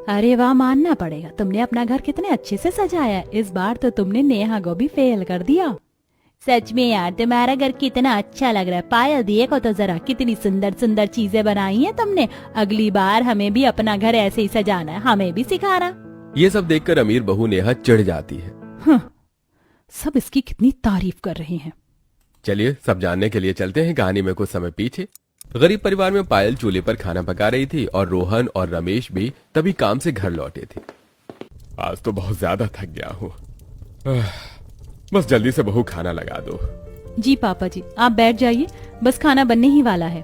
अरे वाह, मानना पड़ेगा, तुमने अपना घर कितने अच्छे से सजाया। इस बार तो तुमने नेहा को भी फेल कर दिया। सच में यार, तुम्हारा घर कितना अच्छा लग रहा है। पायल, देखो तो जरा, कितनी सुंदर सुंदर चीजें बनाई हैं तुमने। अगली बार हमें भी अपना घर ऐसे ही सजाना है, हमें भी सिखाना। ये सब देखकर अमीर बहू नेहा चिढ़ जाती है। सब इसकी कितनी तारीफ कर रहे हैं। चलिए सब जानने के लिए चलते हैं कहानी में कुछ समय पीछे। गरीब परिवार में पायल चूल्हे पर खाना पका रही थी और रोहन और रमेश भी तभी काम से घर लौटे थे। आज तो बहुत ज्यादा थक गया हूँ, बस जल्दी से बहू खाना लगा दो। जी पापा जी, आप बैठ जाइए, बस खाना बनने ही वाला है।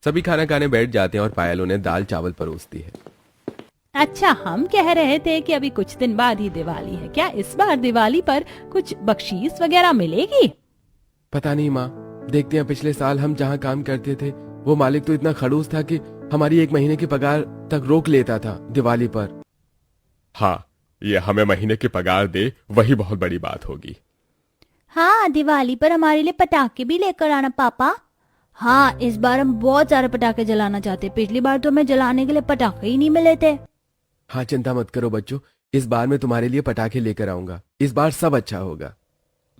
सभी खाना खाने बैठ जाते हैं और पायल उन्हें दाल चावल परोसती है। अच्छा, हम कह रहे थे कि अभी कुछ दिन बाद ही दिवाली है, क्या इस बार दिवाली पर कुछ बख्शीश वगैरह मिलेगी? पता नहीं माँ, देखते हैं। पिछले साल हम जहाँ काम करते थे वो मालिक तो इतना खड़ूस था कि हमारी 1 महीने की पगार तक रोक लेता था दिवाली पर। हाँ, ये हमें महीने की पगार दे, वही बहुत बड़ी बात होगी। हाँ, दिवाली पर हमारे लिए पटाखे भी लेकर आना पापा। हाँ, इस बार हम बहुत सारे पटाखे जलाना चाहते। पिछली बार तो हमें जलाने के लिए पटाखे ही नहीं मिले थे। हाँ, चिंता मत करो बच्चों, इस बार मैं तुम्हारे लिए पटाखे लेकर आऊंगा। इस बार सब अच्छा होगा।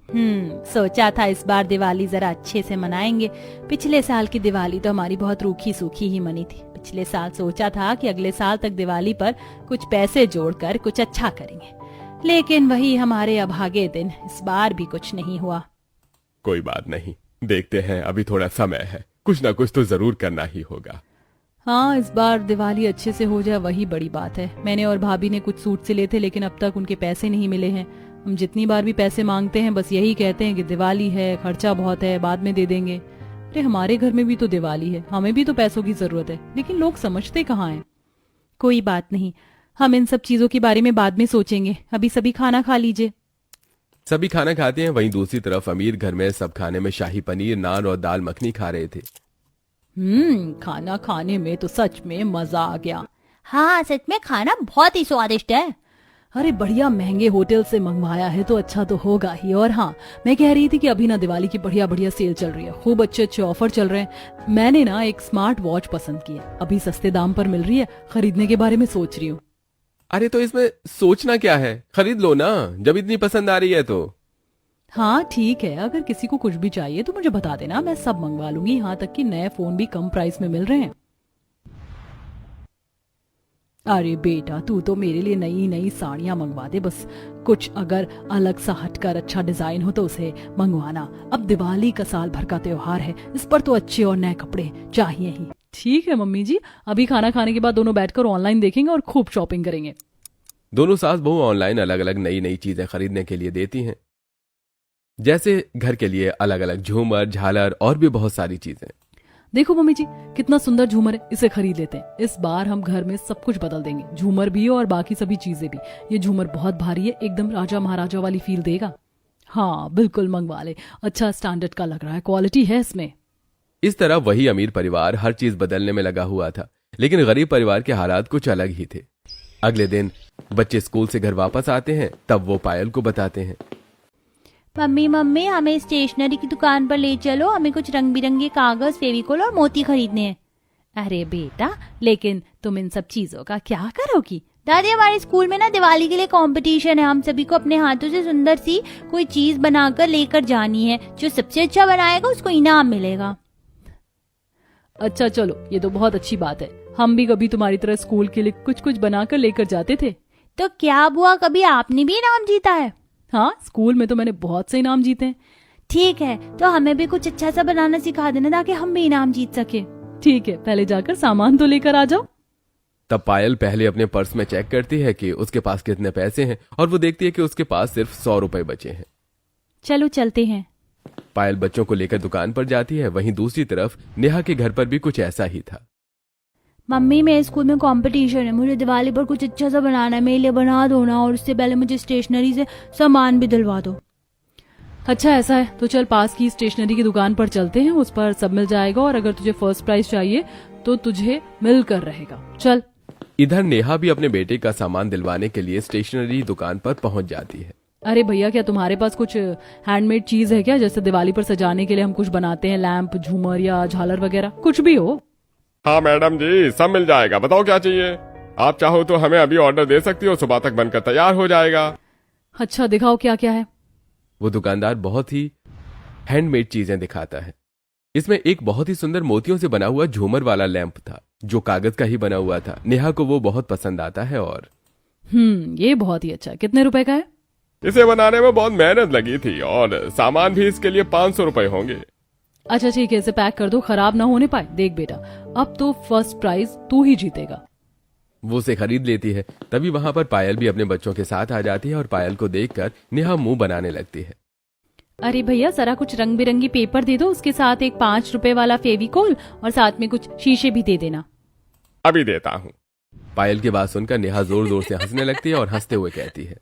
सोचा था इस बार दिवाली जरा अच्छे से मनाएंगे। पिछले साल की दिवाली तो हमारी बहुत रूखी सूखी ही मनी थी। पिछले साल सोचा था कि अगले साल तक दिवाली पर कुछ पैसे जोड़कर कुछ अच्छा करेंगे, लेकिन वही हमारे अभागे दिन, इस बार भी कुछ नहीं हुआ। कोई बात नहीं, देखते हैं, अभी थोड़ा समय है, कुछ ना कुछ तो जरूर करना ही होगा। हाँ, इस बार दिवाली अच्छे से हो जाए वही बड़ी बात है। मैंने और भाभी ने कुछ सूट सिले थे, लेकिन अब तक उनके पैसे नहीं मिले हैं। हम जितनी बार भी पैसे मांगते हैं बस यही कहते हैं कि दिवाली है, खर्चा बहुत है, बाद में दे देंगे। अरे हमारे घर में भी तो दिवाली है, हमें भी तो पैसों की जरूरत है, लेकिन लोग समझते कहाँ हैं। कोई बात नहीं, हम इन सब चीजों के बारे में बाद में सोचेंगे। अभी सभी खाना खा लीजिए। सभी खाना खाते हैं। वहीं दूसरी तरफ अमीर घर में सब खाने में शाही पनीर, नान और दाल मखनी खा रहे थे। खाना खाने में तो सच में मजा आ गया। हाँ, सच में खाना बहुत ही स्वादिष्ट है। अरे बढ़िया महंगे होटल से मंगवाया है तो अच्छा तो होगा ही। और हाँ, मैं कह रही थी कि अभी ना दिवाली की बढ़िया बढ़िया सेल चल रही है, खूब अच्छे अच्छे ऑफर चल रहे हैं। मैंने ना एक स्मार्ट वॉच पसंद की है, अभी सस्ते दाम पर मिल रही है, खरीदने के बारे में सोच रही हूँ। अरे तो इसमें सोचना क्या है, खरीद लो ना, जब इतनी पसंद आ रही है तो। हाँ ठीक है, अगर किसी को कुछ भी चाहिए तो मुझे बता देना, मैं सब मंगवा लूंगी। यहाँ तक कि नए फोन भी कम प्राइस में मिल रहे हैं। अरे बेटा, तू तो मेरे लिए नई नई साड़ियाँ मंगवा दे बस। कुछ अगर अलग सा हटकर अच्छा डिजाइन हो तो उसे मंगवाना। अब दिवाली का साल भर का त्योहार है, इस पर तो अच्छे और नए कपड़े चाहिए ही। ठीक है मम्मी जी, अभी खाना खाने के बाद दोनों बैठकर ऑनलाइन देखेंगे और खूब शॉपिंग करेंगे। दोनों सास बहू ऑनलाइन अलग अलग नई नई चीजें खरीदने के लिए देती हैं, जैसे घर के लिए अलग अलग झूमर, झालर और भी बहुत सारी चीजें। देखो मम्मी जी, कितना सुंदर झूमर है, इसे खरीद लेते हैं। इस बार हम घर में सब कुछ बदल देंगे, झूमर भी और बाकी सभी चीजें भी। ये झूमर बहुत भारी है, एकदम राजा महाराजा वाली फील देगा। हाँ बिल्कुल मंगवा ले, अच्छा स्टैंडर्ड का लग रहा है, क्वालिटी है इसमें। इस तरह वही अमीर परिवार हर चीज बदलने में लगा हुआ था, लेकिन गरीब परिवार के हालात कुछ अलग ही थे। अगले दिन बच्चे स्कूल से घर वापस आते हैं, तब वो पायल को बताते हैं, मम्मी मम्मी, हमें स्टेशनरी की दुकान पर ले चलो, हमें कुछ रंग बिरंगे कागज, फेविकोल और मोती खरीदने हैं। अरे बेटा, लेकिन तुम इन सब चीजों का क्या करोगी? दादी, हमारे स्कूल में ना दिवाली के लिए कंपटीशन है, हम सभी को अपने हाथों से सुंदर सी कोई चीज बनाकर लेकर जानी है। जो सबसे अच्छा बनाएगा उसको इनाम मिलेगा। अच्छा चलो, ये तो बहुत अच्छी बात है। हम भी कभी तुम्हारी तरह स्कूल के लिए कुछ कुछ बनाकर लेकर जाते थे। तो क्या बुआ, कभी आपने भी इनाम जीता है? हाँ, स्कूल में तो मैंने बहुत से इनाम जीते हैं। ठीक है, तो हमें भी कुछ अच्छा सा बनाना सिखा देना ताकि हम भी इनाम जीत सके। ठीक है, पहले जाकर सामान तो लेकर आ जाओ। तब पायल पहले अपने पर्स में चेक करती है कि उसके पास कितने पैसे हैं, और वो देखती है कि उसके पास सिर्फ 100 रुपए बचे हैं। चलो चलते हैं। पायल बच्चों को लेकर दुकान पर जाती है। वहीं दूसरी तरफ नेहा के घर पर भी कुछ ऐसा ही था। मम्मी, मेरे स्कूल में कंपटीशन है, मुझे दिवाली पर कुछ अच्छा सा बनाना है, मेरे लिए बना दो ना, और उससे पहले मुझे स्टेशनरी से सामान भी दिलवा दो। अच्छा ऐसा है तो चल पास की स्टेशनरी की दुकान पर चलते हैं, उस पर सब मिल जाएगा, और अगर तुझे फर्स्ट प्राइज चाहिए तो तुझे मिलकर रहेगा। चल। इधर नेहा भी अपने बेटे का सामान दिलवाने के लिए स्टेशनरी दुकान पर पहुंच जाती है। अरे भैया, क्या तुम्हारे पास कुछ हैंडमेड चीज है क्या, जैसे दिवाली पर सजाने के लिए हम कुछ बनाते हैं, लैंप, झूमर या झालर वगैरह, कुछ भी हो? हाँ मैडम जी, सब मिल जाएगा, बताओ क्या चाहिए। आप चाहो तो हमें अभी ऑर्डर दे सकती हो, सुबह तक बनकर तैयार हो जाएगा। अच्छा दिखाओ क्या क्या है। वो दुकानदार बहुत ही हैंडमेड चीजें दिखाता है। इसमें एक बहुत ही सुंदर मोतियों से बना हुआ झूमर वाला लैंप था जो कागज का ही बना हुआ था। नेहा को वो बहुत पसंद आता है। और ये बहुत ही अच्छा। कितने रुपए का है? इसे बनाने में बहुत मेहनत लगी थी और सामान भी इसके लिए 500 रुपए होंगे। अच्छा ठीक है, इसे पैक कर दो, खराब ना होने पाए। देख बेटा, अब तो फर्स्ट प्राइज तू ही जीतेगा। वो उसे खरीद लेती है। तभी वहां पर पायल भी अपने बच्चों के साथ आ जाती है और पायल को देखकर नेहा मुंह बनाने लगती है। अरे भैया जरा कुछ रंग बिरंगी पेपर दे दो, उसके साथ एक 5 रुपए वाला फेविकोल और साथ में कुछ शीशे भी दे देना। अभी देता हूँ। पायल की बात सुनकर नेहा जोर जोर से हंसने लगती है और हंसते हुए कहती है,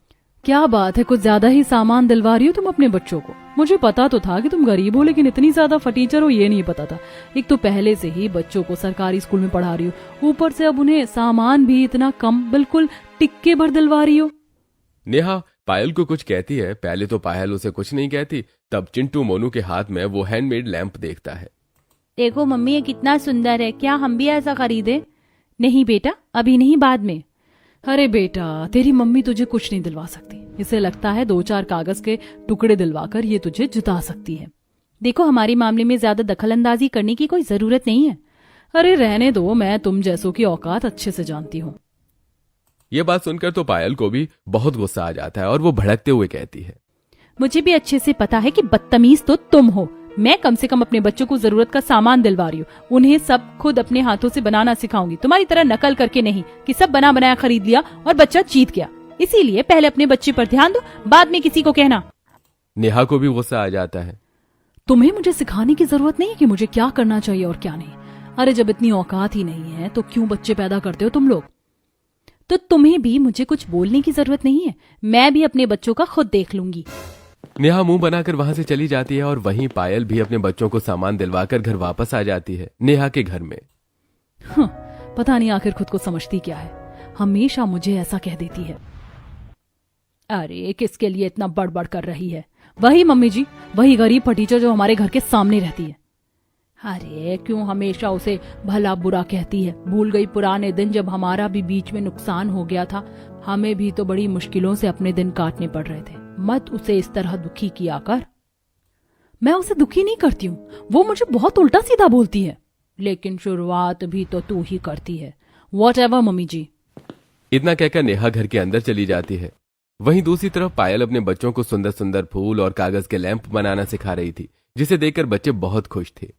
क्या बात है, कुछ ज्यादा ही सामान दिलवा रही हो तुम अपने बच्चों को। मुझे पता तो था कि तुम गरीब हो, लेकिन इतनी ज्यादा फटीचर हो ये नहीं पता था। एक तो पहले से ही बच्चों को सरकारी स्कूल में पढ़ा रही हो, ऊपर से अब उन्हें सामान भी इतना कम, बिल्कुल टिक्के भर दिलवा रही हो। नेहा पायल को कुछ कहती है। पहले तो पायल उसे कुछ नहीं कहती। तब चिंटू मोनू के हाथ में वो हैंडमेड लैंप देखता है। देखो मम्मी ये कितना सुंदर है, क्या हम भी ऐसा खरीदे? नहीं बेटा, अभी नहीं, बाद में। अरे बेटा, तेरी मम्मी तुझे कुछ नहीं दिलवा सकती। इसे लगता है 2-4 कागज के टुकड़े दिलवाकर ये तुझे जिता सकती है। देखो हमारे मामले में ज्यादा दखलंदाजी करने की कोई जरूरत नहीं है। अरे रहने दो, मैं तुम जैसों की औकात अच्छे से जानती हूँ। ये बात सुनकर तो पायल को भी बहुत गुस्सा आ जाता है और वो भड़कते हुए कहती है, मुझे भी अच्छे से पता है कि बदतमीज तो तुम हो। मैं कम से कम अपने बच्चों को जरूरत का सामान दिलवा रही हूँ। उन्हें सब खुद अपने हाथों से बनाना सिखाऊंगी, तुम्हारी तरह नकल करके नहीं कि सब बना बनाया खरीद लिया और बच्चा जीत गया। इसीलिए पहले अपने बच्चे पर ध्यान दो, बाद में किसी को कहना। नेहा को भी गुस्सा आ जाता है। तुम्हें मुझे सिखाने की जरूरत नहीं है कि मुझे क्या करना चाहिए और क्या नहीं। अरे जब इतनी औकात ही नहीं है तो क्यों बच्चे पैदा करते हो तुम लोग? तो तुम्हें भी मुझे कुछ बोलने की जरूरत नहीं है। मैं भी अपने बच्चों का खुद देख लूंगी। नेहा मुंह बनाकर वहां से चली जाती है और वहीं पायल भी अपने बच्चों को सामान दिलवाकर घर वापस आ जाती है नेहा के घर में। पता नहीं आखिर खुद को समझती क्या है, हमेशा मुझे ऐसा कह देती है। अरे किसके लिए इतना बड़बड़ कर रही है? वही मम्मी जी, वही गरीब फटीचर जो हमारे घर के सामने रहती है। अरे क्यों हमेशा उसे भला बुरा कहती है? भूल गई पुराने दिन जब हमारा भी बीच में नुकसान हो गया था। हमें भी तो बड़ी मुश्किलों से अपने दिन काटने पड़ रहे थे। मत उसे इस तरह दुखी किया कर। मैं उसे दुखी नहीं करती हूँ, वो मुझे बहुत उल्टा सीधा बोलती है। लेकिन शुरुआत भी तो तू ही करती है। व्हाटएवर मम्मी जी। इतना कहकर नेहा घर के अंदर चली जाती है। वहीं दूसरी तरफ पायल अपने बच्चों को सुंदर सुंदर फूल और कागज के लैंप बनाना सिखा रही थी, जिसे देखकर बच्चे बहुत खुश थे।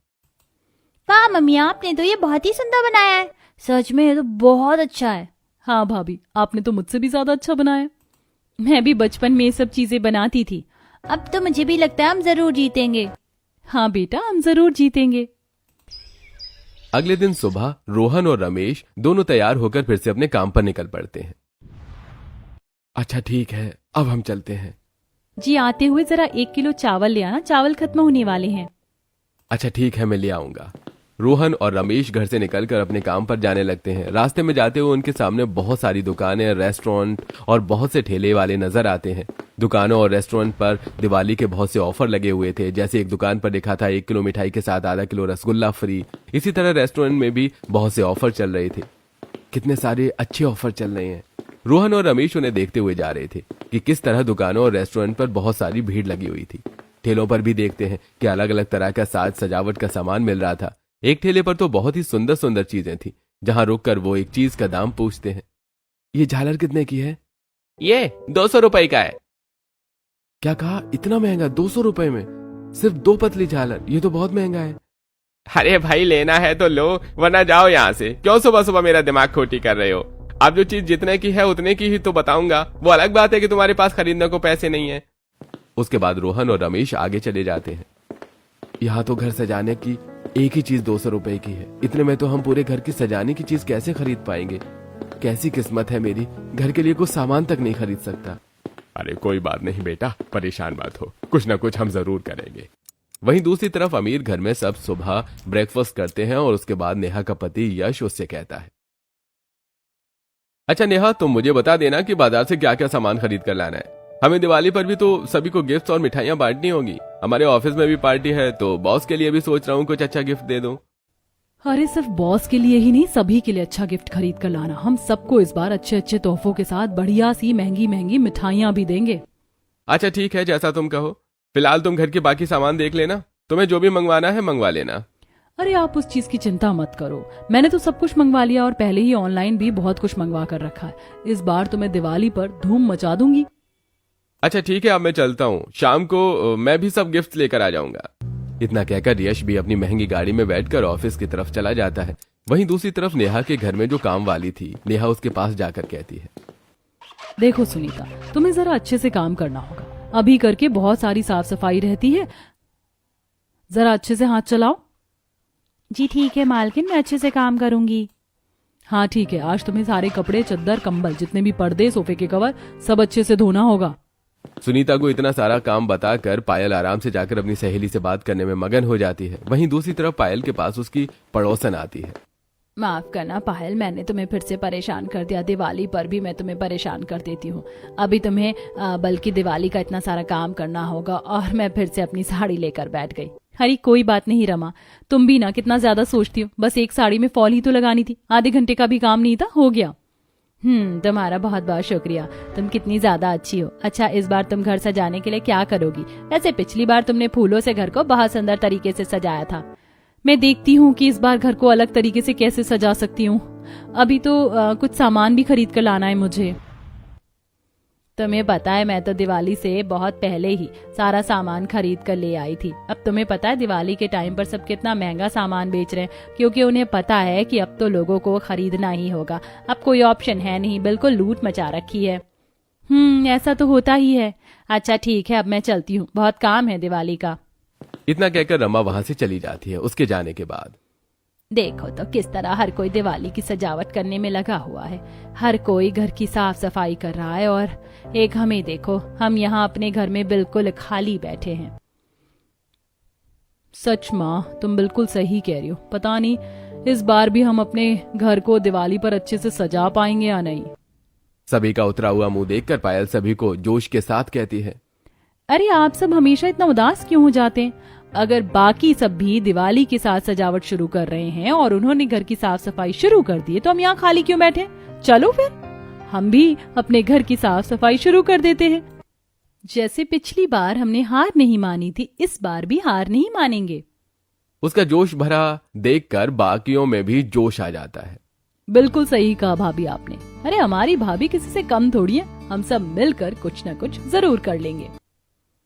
वाह मम्मी, आपने तो ये बहुत ही सुंदर बनाया है। सच में ये तो बहुत अच्छा है। हाँ भाभी, आपने तो मुझसे भी ज्यादा अच्छा बनाया। मैं भी बचपन में ये सब चीजें बनाती थी। अब तो मुझे भी लगता है हम जरूर जीतेंगे। हाँ बेटा, हम जरूर जीतेंगे। अगले दिन सुबह रोहन और रमेश दोनों तैयार होकर फिर से अपने काम पर निकल पड़ते हैं। अच्छा ठीक है, अब हम चलते हैं। जी आते हुए जरा 1 किलो चावल ले आना, चावल खत्म होने वाले हैं। अच्छा ठीक है, मैं ले आऊंगा। रोहन और रमेश घर से निकलकर अपने काम पर जाने लगते हैं। रास्ते में जाते हुए उनके सामने बहुत सारी दुकानें, रेस्टोरेंट और बहुत से ठेले वाले नजर आते हैं। दुकानों और रेस्टोरेंट पर दिवाली के बहुत से ऑफर लगे हुए थे। जैसे एक दुकान पर लिखा था 1 किलो मिठाई के साथ आधा किलो रसगुल्ला फ्री। इसी तरह रेस्टोरेंट में भी बहुत से ऑफर चल रहे थे। कितने सारे अच्छे ऑफर चल रहे हैं। रोहन और रमेश उन्हें देखते हुए जा रहे थे कि किस तरह दुकानों और रेस्टोरेंट पर बहुत सारी भीड़ लगी हुई थी। ठेलों पर भी देखते हैं कि अलग अलग तरह का साज सजावट का सामान मिल रहा था। एक ठेले पर तो बहुत ही सुंदर सुंदर चीजें थी, जहां रुककर वो एक चीज का दाम पूछते हैं। ये झालर कितने की है? ये 200 रुपए का है। क्या कहा? इतना महंगा? 200 रुपए में सिर्फ 2 पतली झालर? ये तो बहुत महंगा है। अरे भाई, लेना है तो लो, वरना जाओ यहाँ से। क्यों सुबह सुबह मेरा दिमाग खोटी कर रहे हो? अब जो चीज जितने की है उतने की ही तो बताऊंगा। वो अलग बात है कि तुम्हारे पास खरीदने को पैसे नहीं है। उसके बाद रोहन और रमेश आगे चले जाते हैं। यहाँ तो घर सजाने की एक ही चीज 200 रुपए की है। इतने में तो हम पूरे घर की सजाने की चीज कैसे खरीद पाएंगे? कैसी किस्मत है मेरी, घर के लिए कुछ सामान तक नहीं खरीद सकता। अरे कोई बात नहीं बेटा, परेशान मत हो, कुछ ना कुछ हम जरूर करेंगे। वहीं दूसरी तरफ अमीर घर में सब सुबह ब्रेकफास्ट करते हैं और उसके बाद नेहा का पति यश उससे कहता है, अच्छा नेहा, तुम मुझे बता देना कि बाजार से क्या क्या सामान खरीद कर लाना है। हमें दिवाली पर भी तो सभी को गिफ्ट्स और मिठाइयां बांटनी होगी। हमारे ऑफिस में भी पार्टी है, तो बॉस के लिए भी सोच रहा हूँ कुछ अच्छा गिफ्ट दे दूं। अरे सिर्फ बॉस के लिए ही नहीं, सभी के लिए अच्छा गिफ्ट खरीद कर लाना। हम सबको इस बार अच्छे अच्छे तोहफों के साथ बढ़िया सी महंगी महंगी मिठाइयाँ भी देंगे। अच्छा ठीक है, जैसा तुम कहो। फिलहाल तुम घर के बाकी सामान देख लेना, तुम्हें जो भी मंगवाना है मंगवा लेना। अरे आप उस चीज की चिंता मत करो, मैंने तो सब कुछ मंगवा लिया और पहले ही ऑनलाइन भी बहुत कुछ मंगवा कर रखा है। इस बार तो मैं दिवाली पर धूम मचा दूंगी। अच्छा ठीक है, अब मैं चलता हूँ, शाम को मैं भी सब गिफ्ट लेकर आ जाऊंगा। इतना कहकर यश भी अपनी महंगी गाड़ी में बैठकर ऑफिस की तरफ चला जाता है। वहीं दूसरी तरफ नेहा के घर में जो काम वाली थी, नेहा उसके पास जाकर कहती है, देखो सुनीता, तुम्हें जरा अच्छे से काम करना होगा। अभी करके बहुत सारी साफ सफाई रहती है, जरा अच्छे से हाथ चलाओ। जी ठीक है मालकिन, मैं अच्छे से काम करूंगी। हाँ ठीक है, आज तुम्हें सारे कपड़े, चद्दर, कंबल, जितने भी पर्दे, सोफे के कवर, सब अच्छे से धोना होगा। सुनीता को इतना सारा काम बताकर पायल आराम से जाकर अपनी सहेली से बात करने में मगन हो जाती है। वहीं दूसरी तरफ पायल के पास उसकी पड़ोसन आती है। माफ करना पायल, मैंने तुम्हें फिर से परेशान कर दिया। दिवाली पर भी मैं तुम्हें परेशान कर देती हूँ। अभी तुम्हें बल्कि दिवाली का इतना सारा काम करना होगा और मैं फिर से अपनी साड़ी लेकर बैठ गई। अरे कोई बात नहीं रमा, तुम भी ना कितना ज्यादा सोचती हो। बस एक साड़ी में फॉल ही तो लगानी थी, आधे घंटे का भी काम नहीं था, हो गया। तुम्हारा बहुत बहुत शुक्रिया, तुम कितनी ज्यादा अच्छी हो। अच्छा, इस बार तुम घर सजाने के लिए क्या करोगी? वैसे पिछली बार तुमने फूलों से घर को बहुत सुंदर तरीके से सजाया था। मैं देखती हूँ कि इस बार घर को अलग तरीके से कैसे सजा सकती हूँ। अभी तो कुछ सामान भी खरीद कर लाना है मुझे। तुम्हें पता है, मैं तो दिवाली से बहुत पहले ही सारा सामान खरीद कर ले आई थी। अब तुम्हें पता है दिवाली के टाइम पर सब कितना महंगा सामान बेच रहे हैं, क्योंकि उन्हें पता है कि अब तो लोगों को खरीदना ही होगा। अब कोई ऑप्शन है नहीं, बिल्कुल लूट मचा रखी है। ऐसा तो होता ही है। अच्छा ठीक है, अब मैं चलती हूँ, बहुत काम है दिवाली का। इतना कहकर रमा वहां से चली जाती है। उसके जाने के बाद देखो तो किस तरह हर कोई दिवाली की सजावट करने में लगा हुआ है। हर कोई घर की साफ सफाई कर रहा है और एक हमें देखो, हम यहाँ अपने घर में बिल्कुल खाली बैठे हैं। सच माँ, तुम बिल्कुल सही कह रही हो। पता नहीं इस बार भी हम अपने घर को दिवाली पर अच्छे से सजा पाएंगे या नहीं। सभी का उतरा हुआ मुंह देखकर पायल सभी को जोश के साथ कहती है, अरे आप सब हमेशा इतना उदास क्यों हो जाते हैं? अगर बाकी सब भी दिवाली के साथ सजावट शुरू कर रहे हैं और उन्होंने घर की साफ सफाई शुरू कर दी है, तो हम यहाँ खाली क्यों बैठे? चलो फिर हम भी अपने घर की साफ सफाई शुरू कर देते हैं। जैसे पिछली बार हमने हार नहीं मानी थी, इस बार भी हार नहीं मानेंगे। उसका जोश भरा देखकर बाकियों में भी जोश आ जाता है। बिल्कुल सही कहा भाभी आपने। अरे हमारी भाभी किसी से कम थोड़ी है, हम सब मिलकर कुछ न कुछ जरूर कर लेंगे।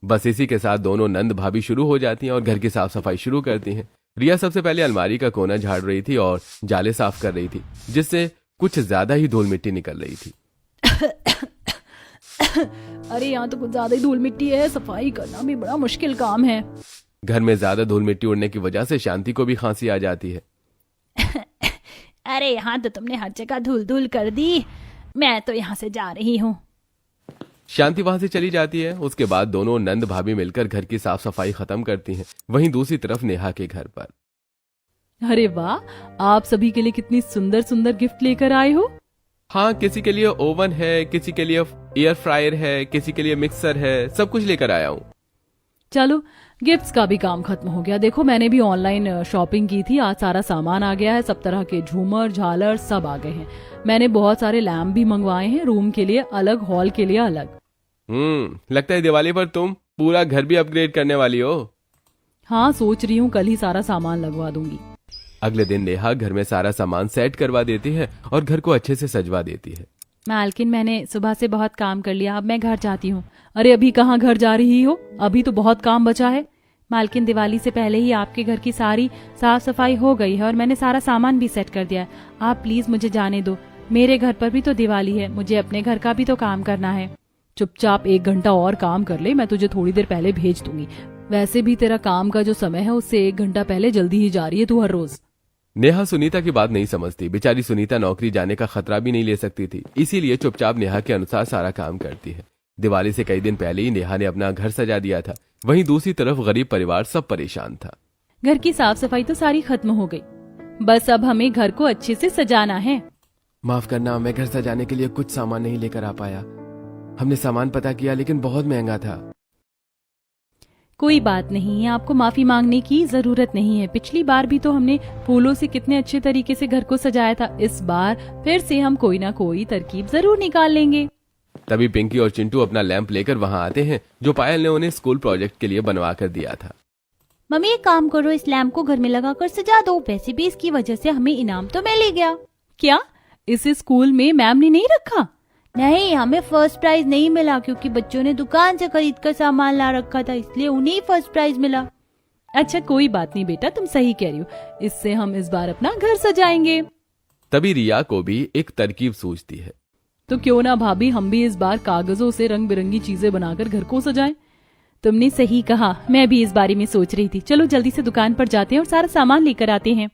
बस इसी के साथ दोनों नंद भाभी शुरू हो जाती हैं और घर की साफ सफाई शुरू करती हैं। रिया सबसे पहले अलमारी का कोना झाड़ रही थी और जाले साफ कर रही थी, जिससे कुछ ज्यादा ही धूल मिट्टी निकल रही थी। अरे यहाँ तो कुछ ज्यादा ही धूल मिट्टी है, सफाई करना भी बड़ा मुश्किल काम है। घर में ज्यादा धूल मिट्टी उड़ने की वजह से शांति को भी खांसी आ जाती है। अरे यहाँ तो तुमने हर जगह धूल धूल कर दी, मैं तो यहाँ से जा रही हूँ। शांति वहां से चली जाती है। उसके बाद दोनों नंद भाभी मिलकर घर की साफ सफाई खत्म करती हैं। वहीं दूसरी तरफ नेहा के घर पर, अरे वाह, आप सभी के लिए कितनी सुंदर सुंदर गिफ्ट लेकर आए हो। हाँ, किसी के लिए ओवन है, किसी के लिए एयर फ्रायर है, किसी के लिए मिक्सर है, सब कुछ लेकर आया हूँ। चलो, गिफ्ट्स का भी काम खत्म हो गया। देखो मैंने भी ऑनलाइन शॉपिंग की थी, आज सारा सामान आ गया है। सब तरह के झूमर, झालर सब आ गए हैं। मैंने बहुत सारे लैम्प भी मंगवाए हैं, रूम के लिए अलग, हॉल के लिए अलग। लगता है दिवाली पर तुम पूरा घर भी अपग्रेड करने वाली हो। हाँ, सोच रही हूँ कल ही सारा सामान लगवा दूंगी। अगले दिन नेहा घर में सारा सामान सेट करवा देती है और घर को अच्छे से सजवा देती है। मालकिन, मैंने सुबह से बहुत काम कर लिया, अब मैं घर जाती हूँ। अरे अभी कहाँ घर जा रही हो? अभी तो बहुत काम बचा है। मालकिन, दिवाली से पहले ही आपके घर की सारी साफ सफाई हो गई है और मैंने सारा सामान भी सेट कर दिया है। आप प्लीज मुझे जाने दो, मेरे घर पर भी तो दिवाली है, मुझे अपने घर का भी तो काम करना है। चुपचाप 1 घंटा और काम कर ले, मैं तुझे थोड़ी देर पहले भेज दूंगी। वैसे भी तेरा काम का जो समय है उससे 1 घंटा पहले जल्दी ही जा रही है तू हर रोज। नेहा सुनीता की बात नहीं समझती। बेचारी सुनीता नौकरी जाने का खतरा भी नहीं ले सकती थी, इसीलिए चुपचाप नेहा के अनुसार सारा काम करती है। दिवाली से कई दिन पहले ही नेहा ने अपना घर सजा दिया था। वहीं दूसरी तरफ गरीब परिवार सब परेशान था। घर की साफ सफाई तो सारी खत्म हो गई, बस अब हमें घर को अच्छे से सजाना है। माफ करना, मैं घर सजाने के लिए कुछ सामान नहीं लेकर आ पाया। हमने सामान पता किया लेकिन बहुत महंगा था। कोई बात नहीं है, आपको माफी मांगने की जरूरत नहीं है। पिछली बार भी तो हमने फूलों से कितने अच्छे तरीके से घर को सजाया था। इस बार फिर से हम कोई ना कोई तरकीब जरूर निकाल लेंगे। तभी पिंकी और चिंटू अपना लैंप लेकर वहां आते हैं जो पायल ने उन्हें स्कूल प्रोजेक्ट के लिए बनवा कर दिया था। मम्मी एक काम करो, इस लैम्प को घर में लगा कर सजा दो, वैसे भी इसकी वजह से हमें इनाम तो मिल ही गया। क्या इसे स्कूल में मैम ने नहीं रखा? नहीं, हमें फर्स्ट प्राइज नहीं मिला क्योंकि बच्चों ने दुकान से खरीद कर सामान ला रखा था, इसलिए उन्हें फर्स्ट प्राइज मिला। अच्छा कोई बात नहीं बेटा, तुम सही कह रही हो, इससे हम इस बार अपना घर सजाएंगे। तभी रिया को भी एक तरकीब सूझती है। तो क्यों ना भाभी, हम भी इस बार कागजों से रंग बिरंगी चीजें बनाकर घर को सजाएं। तुमने सही कहा, मैं भी इस बारे में सोच रही थी। चलो जल्दी से दुकान पर जाते हैं और सारा सामान लेकर आते हैं।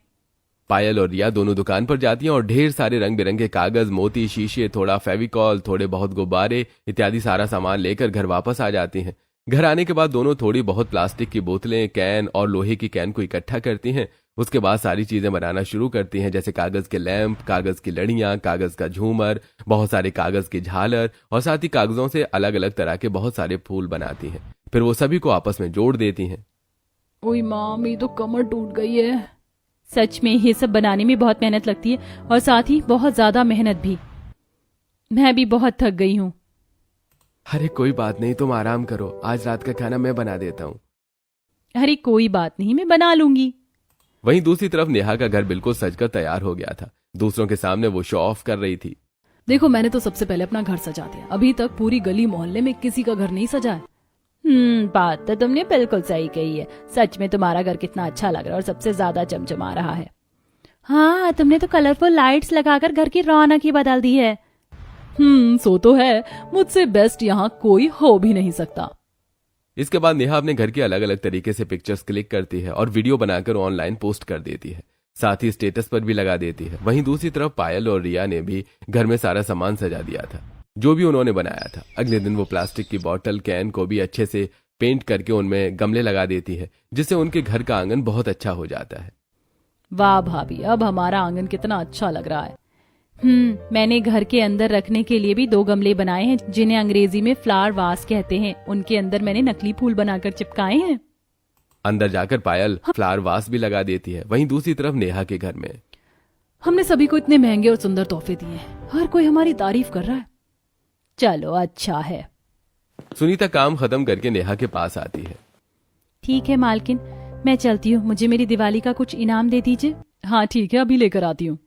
पायल और रिया दोनों दुकान पर जाती हैं और ढेर सारे रंग बिरंगे कागज, मोती, शीशे, थोड़ा फेविकॉल, थोड़े बहुत गुब्बारे इत्यादि सारा सामान लेकर घर वापस आ जाती हैं। घर आने के बाद दोनों थोड़ी बहुत प्लास्टिक की बोतलें, कैन और लोहे की कैन को इकट्ठा करती हैं। उसके बाद सारी चीजें बनाना शुरू करती हैं, जैसे कागज के लैंप, कागज की लड़ियां, कागज का झूमर, बहुत सारे कागज की झालर और साथ ही कागजों से अलग अलग तरह के बहुत सारे फूल बनाती हैं। फिर वो सभी को आपस में जोड़ देती हैं। ओए माँ, मेरी तो कमर टूट गई है। सच में ये सब बनाने में बहुत मेहनत लगती है और साथ ही बहुत ज्यादा मेहनत भी। मैं भी बहुत थक गई हूँ। अरे कोई बात नहीं, तुम आराम करो, आज रात का खाना मैं बना देता हूँ। अरे कोई बात नहीं, मैं बना लूंगी। वहीं दूसरी तरफ नेहा का घर बिल्कुल सजकर तैयार हो गया था। दूसरों के सामने वो शो ऑफ कर रही थी। देखो, मैंने तो सबसे पहले अपना घर सजा दिया। अभी तक पूरी गली मोहल्ले में किसी का घर नहीं सजा है। बात तो तुमने बिल्कुल सही कही है। सच में तुम्हारा घर कितना अच्छा लग रहा है और सबसे ज्यादा चमचमा रहा है। हाँ, तुमने तो कलरफुल लाइट्स लगाकर घर की रौनक ही बदल दी है। सो तो है, मुझसे बेस्ट यहाँ कोई हो भी नहीं सकता। इसके बाद नेहा अपने घर के अलग अलग तरीके से पिक्चर्स क्लिक करती है और वीडियो बनाकर ऑनलाइन पोस्ट कर देती है। साथ ही स्टेटस पर भी लगा देती है। वहीं दूसरी तरफ पायल और रिया ने भी घर में सारा सामान सजा दिया था जो भी उन्होंने बनाया था। अगले दिन वो प्लास्टिक की बोतल, कैन को भी अच्छे से पेंट करके उनमें गमले लगा देती है, जिससे उनके घर का आंगन बहुत अच्छा हो जाता है। वाह भाभी, अब हमारा आंगन कितना अच्छा लग रहा है। मैंने घर के अंदर रखने के लिए भी 2 गमले बनाए हैं जिन्हें अंग्रेजी में फ्लावर वास कहते हैं। उनके अंदर मैंने नकली फूल बनाकर चिपकाए हैं। अंदर जाकर पायल फ्लावर वास भी लगा देती है। वहीं दूसरी तरफ नेहा के घर में हमने सभी को इतने महंगे और सुंदर तोहफे दिए हैं, हर कोई हमारी तारीफ कर रहा है। चलो अच्छा है। सुनीता काम खत्म करके नेहा के पास आती है। ठीक है मालकिन, मैं चलती हूँ, मुझे मेरी दिवाली का कुछ इनाम दे दीजिए। हाँ ठीक है, अभी लेकर आती हूँ।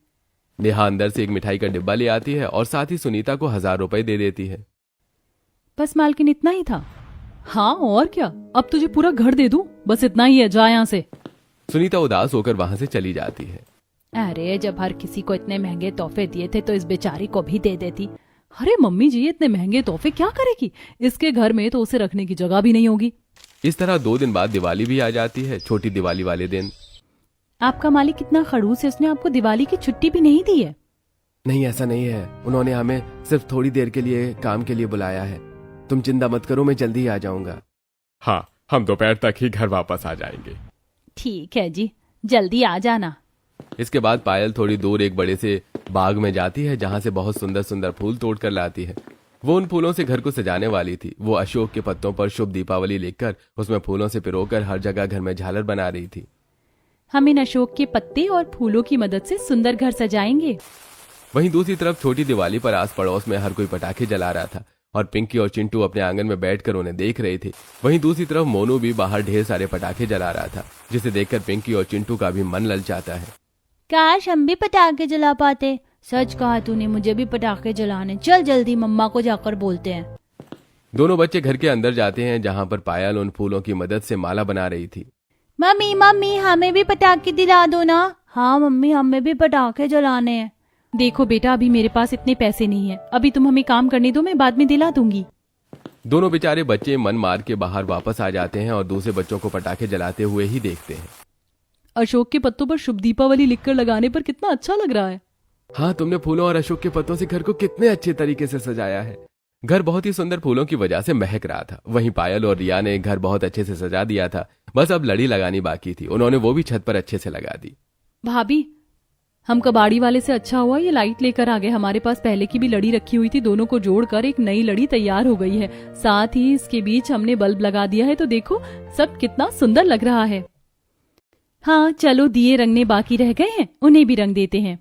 नेहा अंदर से एक मिठाई का डिब्बा ले आती है और साथ ही सुनीता को 1000 रुपए दे देती है। बस मालकिन, इतना ही था? हाँ और क्या, अब तुझे पूरा घर दे दूं, बस इतना ही है, जा यहाँ से। सुनीता उदास होकर वहां से चली जाती है। अरे जब हर किसी को इतने महंगे तोहफे दिए थे तो इस बेचारी को भी दे देती। अरे मम्मी जी, इतने महंगे तोहफे क्या करेगी? इसके घर में तो उसे रखने की जगह भी नहीं होगी। इस तरह 2 दिन बाद दिवाली भी आ जाती है। छोटी दिवाली वाले दिन आपका मालिक कितना खड़ूस है, उसने आपको दिवाली की छुट्टी भी नहीं दी है। नहीं, ऐसा नहीं है, उन्होंने हमें सिर्फ थोड़ी देर के लिए काम के लिए बुलाया है। तुम चिंता मत करो, मैं जल्दी आ जाऊंगा। हाँ, हम दोपहर तक ही घर वापस आ जाएंगे। ठीक है जी, जल्दी आ जाना। इसके बाद पायल थोड़ी दूर एक बड़े से बाग में जाती है जहां से बहुत सुंदर सुंदर फूल तोड़ कर लाती है। वो उन फूलों से घर को सजाने वाली थी। वो अशोक के पत्तों पर शुभ दीपावली लिखकर उसमें फूलों से पिरोकर हर जगह घर में झालर बना रही थी। हम इन अशोक के पत्ते और फूलों की मदद से सुंदर घर सजाएंगे। वहीं दूसरी तरफ छोटी दिवाली पर आस पड़ोस में हर कोई पटाखे जला रहा था और पिंकी और चिंटू अपने आंगन में बैठकर उन्हें देख रहे थे। वहीं दूसरी तरफ मोनू भी बाहर ढेर सारे पटाखे जला रहा था, जिसे देखकर पिंकी और चिंटू का भी मन ललचाता है। काश हम भी पटाखे जला पाते। सच कहा तूने, मुझे भी पटाखे जलाने। चल जल्दी मम्मा को जाकर बोलते हैं। दोनों बच्चे घर के अंदर जाते हैं जहां पर पायल उन फूलों की मदद से माला बना रही थी। मम्मी मम्मी, हमें भी पटाखे दिला दो ना। हाँ मम्मी, हमें भी पटाखे जलाने हैं। देखो बेटा, अभी मेरे पास इतने पैसे नहीं है, अभी तुम हमें काम करने दो, मैं बाद में दिला दूंगी। दोनों बेचारे बच्चे मन मार के बाहर वापस आ जाते हैं और दूसरे बच्चों को पटाखे जलाते हुए ही देखते हैं। अशोक के पत्तों पर शुभ दीपावली लिखकर लगाने पर कितना अच्छा लग रहा है। हाँ, तुमने फूलों और अशोक के पत्तों से घर को कितने अच्छे तरीके से सजाया है। घर बहुत ही सुंदर फूलों की वजह से महक रहा था। वहीं पायल और रिया ने घर बहुत अच्छे से सजा दिया था, बस अब लड़ी लगानी बाकी थी। उन्होंने वो भी छत पर अच्छे से लगा दी। भाभी, हम कबाड़ी वाले से अच्छा हुआ ये लाइट लेकर आ गए। हमारे पास पहले की भी लड़ी रखी हुई थी, दोनों को जोड़कर एक नई लड़ी तैयार हो गई है। साथ ही इसके बीच हमने बल्ब लगा दिया है, तो देखो सब कितना सुंदर लग रहा है। हाँ चलो, दिए रंगने बाकी रह गए हैं, उन्हें भी रंग देते हैं।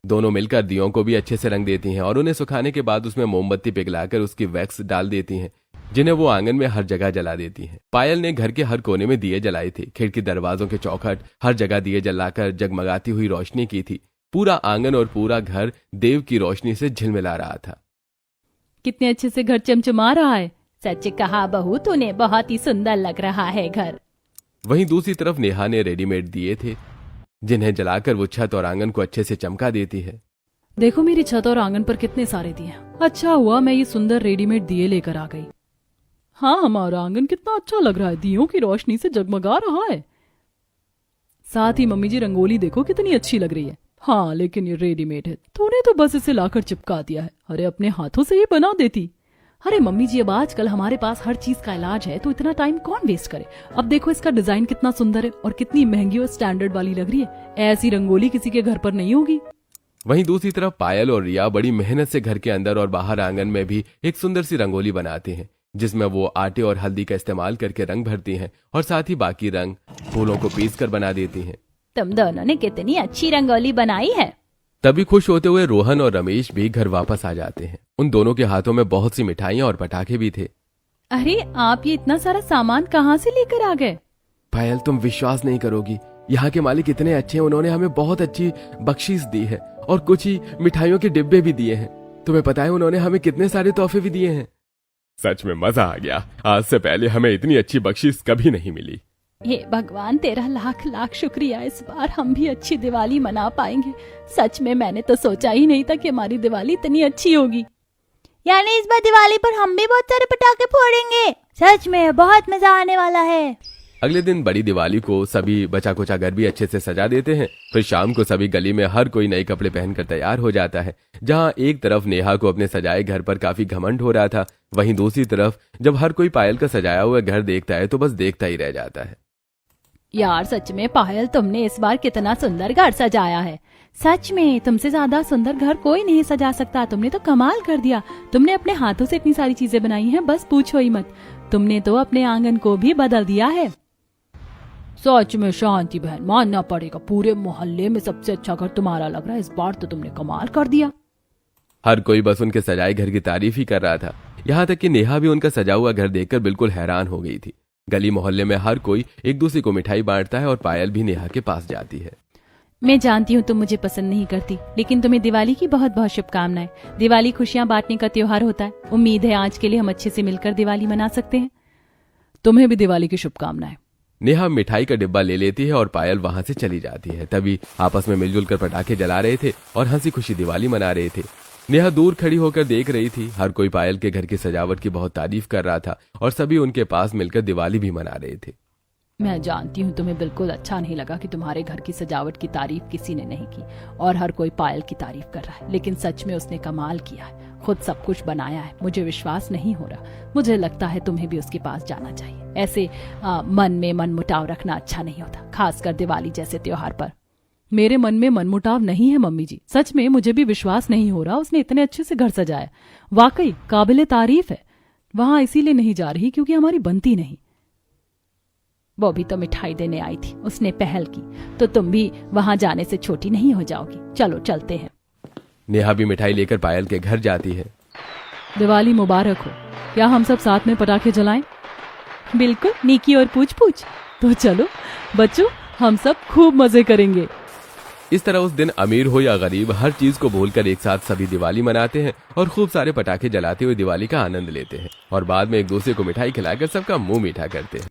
दोनों मिलकर दियों को भी अच्छे से रंग देती हैं और उन्हें सुखाने के बाद उसमें मोमबत्ती पिघलाकर उसकी वैक्स डाल देती हैं, जिन्हें वो आंगन में हर जगह जला देती हैं। पायल ने घर के हर कोने में दिए जलाए थे, खिड़की दरवाजों के चौखट हर जगह दिए जलाकर जगमगाती हुई रोशनी की थी। पूरा आंगन और पूरा घर देव की रोशनी से झिलमिला रहा था। कितने अच्छे से घर चमचमा रहा है। सच कहा बहू तूने, बहुत ही सुंदर लग रहा है घर। वहीं दूसरी तरफ नेहा ने रेडीमेड दिए थे, जिन्हें जलाकर वो छत और आंगन को अच्छे से चमका देती है। देखो मेरी छत और आंगन पर कितने सारे दिए। अच्छा हुआ मैं ये सुंदर रेडीमेड दिए लेकर आ गई। हाँ हमारा आंगन कितना अच्छा लग रहा है, दियों की रोशनी से जगमगा रहा है। साथ ही मम्मी जी रंगोली देखो कितनी अच्छी लग रही है। हाँ लेकिन ये रेडीमेड है, तूने तो बस इसे लाकर चिपका दिया है। अरे अपने हाथों से ही बना देती। अरे मम्मी जी अब आजकल हमारे पास हर चीज का इलाज है, तो इतना टाइम कौन वेस्ट करे। अब देखो इसका डिजाइन कितना सुंदर है और कितनी महंगी और स्टैंडर्ड वाली लग रही है। ऐसी रंगोली किसी के घर पर नहीं होगी। वहीं दूसरी तरफ पायल और रिया बड़ी मेहनत से घर के अंदर और बाहर आंगन में भी एक सुंदर सी रंगोली बनाते हैं, जिसमें वो आटे और हल्दी का इस्तेमाल करके रंग भरती हैं और साथ ही बाकी रंग फूलों को पीस कर बना देती हैं। तुम दोनों ने कितनी अच्छी रंगोली बनाई है। तभी खुश होते हुए रोहन और रमेश भी घर वापस आ जाते हैं। उन दोनों के हाथों में बहुत सी मिठाइयाँ और पटाखे भी थे। अरे आप ये इतना सारा सामान कहाँ से लेकर आ गए। पायल तुम विश्वास नहीं करोगी, यहाँ के मालिक इतने अच्छे हैं, उन्होंने हमें बहुत अच्छी बख्शीश दी है और कुछ ही मिठाइयों के डिब्बे भी दिए हैं। तुम्हें पता है उन्होंने हमें कितने सारे तोहफे भी दिए हैं। सच में मजा आ गया, आज से पहले हमें इतनी अच्छी बख्शीश कभी नहीं मिली। हे भगवान तेरा लाख लाख शुक्रिया, इस बार हम भी अच्छी दिवाली मना पाएंगे। सच में मैंने तो सोचा ही नहीं था कि हमारी दिवाली इतनी अच्छी होगी। यानी इस बार दिवाली पर हम भी बहुत सारे पटाखे फोड़ेंगे। सच में बहुत मजा आने वाला है। अगले दिन बड़ी दिवाली को सभी बचा कुचा घर भी अच्छे से सजा देते हैं। फिर शाम को सभी गली में हर कोई नए कपड़े पहनकर तैयार हो जाता है। जहाँ एक तरफ नेहा को अपने सजाए घर पर काफी घमंड हो रहा था, वहीं दूसरी तरफ जब हर कोई पायल का सजाया हुआ घर देखता है तो बस देखता ही रह जाता है। यार सच में पायल तुमने इस बार कितना सुंदर घर सजाया है। सच में तुमसे ज्यादा सुंदर घर कोई नहीं सजा सकता। तुमने तो कमाल कर दिया। तुमने अपने हाथों से इतनी सारी चीजें बनाई हैं, बस पूछो ही मत। तुमने तो अपने आंगन को भी बदल दिया है। सच में शांति बहन, मानना पड़ेगा, पूरे मोहल्ले में सबसे अच्छा घर तुम्हारा लग रहा है। इस बार तो तुमने कमाल कर दिया। हर कोई बस उनके सजाए घर की तारीफ ही कर रहा था। यहाँ तक कि नेहा भी उनका सजा हुआ घर देखकर बिल्कुल हैरान हो गई थी। गली मोहल्ले में हर कोई एक दूसरे को मिठाई बांटता है और पायल भी नेहा के पास जाती है। मैं जानती हूँ तुम मुझे पसंद नहीं करती, लेकिन तुम्हें दिवाली की बहुत बहुत शुभकामनाएं। दिवाली खुशियाँ बांटने का त्योहार होता है। उम्मीद है आज के लिए हम अच्छे से मिलकर दिवाली मना सकते हैं। तुम्हें भी दिवाली की शुभकामनाएं। नेहा मिठाई का डिब्बा ले लेती है और पायल वहां से चली जाती है। तभी आपस में मिलजुल कर पटाखे जला रहे थे और हंसी खुशी दिवाली मना रहे थे। नेहा दूर खड़ी होकर देख रही थी। हर कोई पायल के घर की सजावट की बहुत तारीफ कर रहा था और सभी उनके पास मिलकर दिवाली भी मना रहे थे। मैं जानती हूँ तुम्हें बिल्कुल अच्छा नहीं लगा कि तुम्हारे घर की सजावट की तारीफ किसी ने नहीं की और हर कोई पायल की तारीफ कर रहा है, लेकिन सच में उसने कमाल किया है। खुद सब कुछ बनाया है। मुझे विश्वास नहीं हो रहा। मुझे लगता है तुम्हें भी उसके पास जाना चाहिए। ऐसे मन में मनमुटाव रखना अच्छा नहीं होता, खासकर दिवाली जैसे त्योहार पर। मेरे मन में मनमुटाव नहीं है मम्मी जी, सच में मुझे भी विश्वास नहीं हो रहा। उसने इतने अच्छे से घर सजाया, वाकई काबिले तारीफ है। वहां इसीलिए नहीं जा रही क्योंकि हमारी बनती नहीं। वो भी तो मिठाई देने आई थी, उसने पहल की, तो तुम भी वहां जाने से छोटी नहीं हो जाओगी। चलो चलते हैं। नेहा भी मिठाई लेकर पायल के घर जाती है। दिवाली मुबारक हो। क्या हम सब साथ में पटाखे जलाएं? बिल्कुल, नीकी और पूछ पूछ। तो चलो बच्चों, हम सब खूब मजे करेंगे। इस तरह उस दिन अमीर हो या गरीब, हर चीज को भूलकर एक साथ सभी दिवाली मनाते हैं और खूब सारे पटाखे जलाते हुए दिवाली का आनंद लेते हैं और बाद में एक दूसरे को मिठाई खिलाकर सबका मुंह मीठा करते हैं।